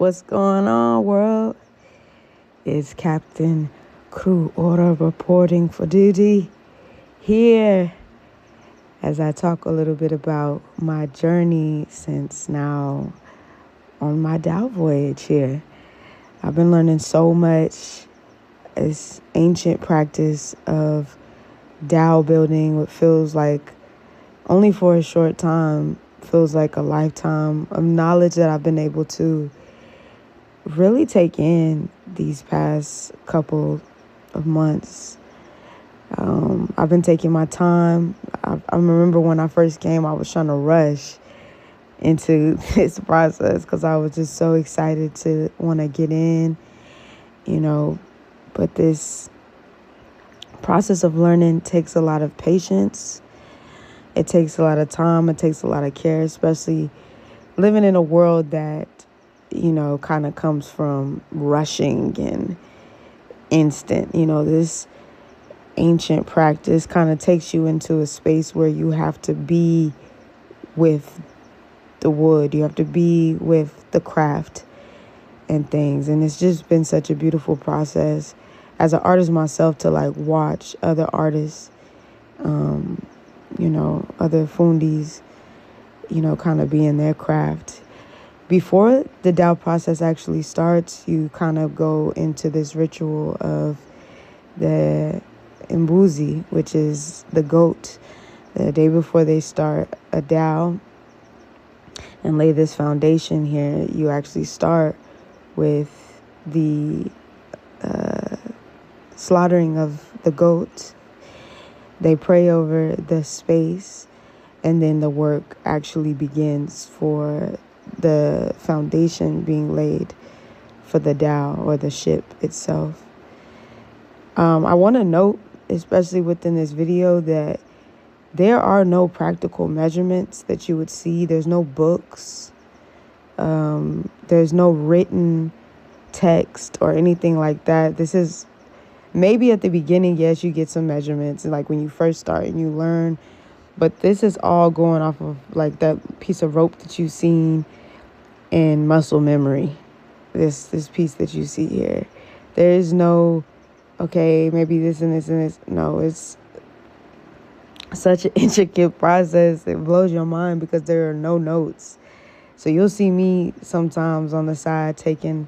What's going on, world? It's Captain Crew Order reporting for duty here as I talk a little bit about my journey since now on my Dhow voyage here. I've been learning so much. It's ancient practice of Dhow building, what feels like only for a short time, feels like a lifetime of knowledge that I've been able to really take in these past couple of months. I've been taking my time. I remember when I first came, I was trying to rush into this process because I was just so excited to want to get in, but this process of learning takes a lot of patience. It takes a lot of time. It takes a lot of care, especially living in a world that, kind of comes from rushing and instant. This ancient practice kind of takes you into a space where you have to be with the wood. You have to be with the craft and things. And it's just been such a beautiful process as an artist myself to watch other artists, other fundis, kind of be in their craft. Before the Dhow process actually starts, you kind of go into this ritual of the Mbuzi, which is the goat. The day before they start a Dhow and lay this foundation here, you actually start with the slaughtering of the goat. They pray over the space, and then the work actually begins for the foundation being laid for the Dhow or the ship itself. I want to note, especially within this video, that there are no practical measurements that you would see. There's no books. There's no written text or anything like that. This is maybe at the beginning, yes, you get some measurements, like when you first start and you learn. But this is all going off of that piece of rope that you've seen in muscle memory. This piece that you see here. There is no, okay, maybe this and this and this. No, it's such an intricate process. It blows your mind because there are no notes. So you'll see me sometimes on the side taking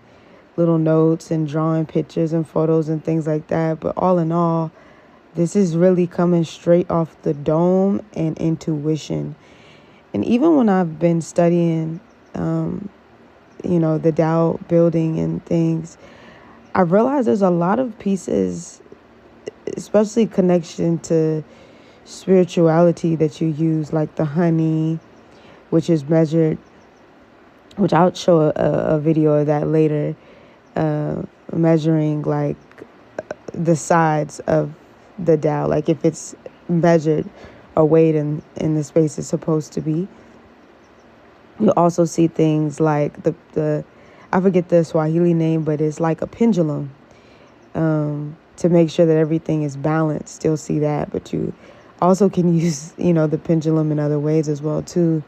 little notes and drawing pictures and photos and things like that. But all in all, this is really coming straight off the dome and intuition. And even when I've been studying, the Dhow building and things, I realized there's a lot of pieces, especially connection to spirituality, that you use, like the honey, which is measured, which I'll show a video of that later, measuring the sides of the Dhow, if it's measured or weighed in the space it's supposed to be. You also see things like the I forget the Swahili name, but it's like a pendulum, to make sure that everything is balanced. You'll see that, but you also can use the pendulum in other ways as well too.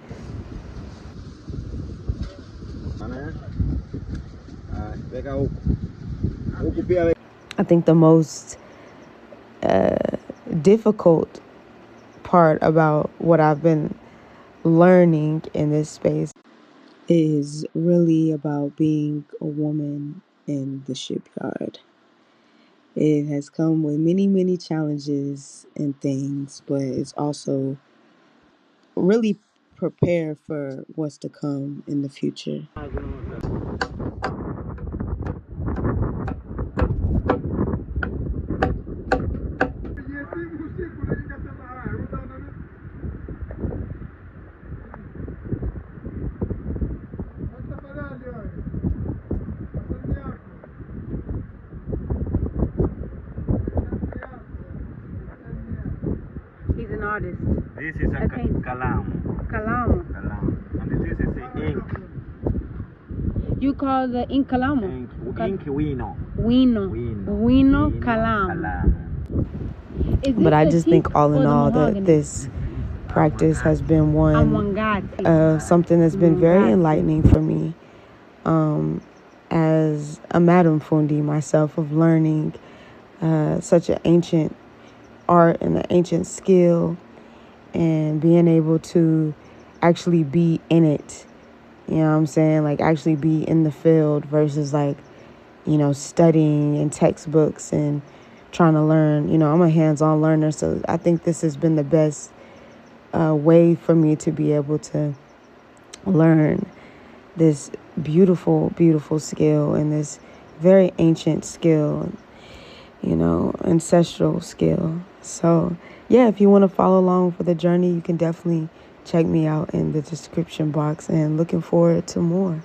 I think the most difficult part about what I've been learning in this space is really about being a woman in the shipyard. It has come with many, many challenges and things, but it's also really prepare for what's to come in the future. He's an artist. This is a kalam. Kalam. And this is the ink. You call the ink kalamo? Ink wino. Wino kalam. But I just think all in all that this practice has been something that's been very enlightening for me. as a Madam Fundi myself, of learning such an ancient art and an ancient skill, and being able to actually be in it. You know what I'm saying? Like, actually be in the field versus, like, you know, studying in textbooks and trying to learn. You know, I'm a hands-on learner, so I think this has been the best way for me to be able to learn this beautiful, beautiful skill, and this very ancient skill, you know, ancestral skill. So, yeah, if you want to follow along for the journey, you can definitely check me out in the description box, and looking forward to more.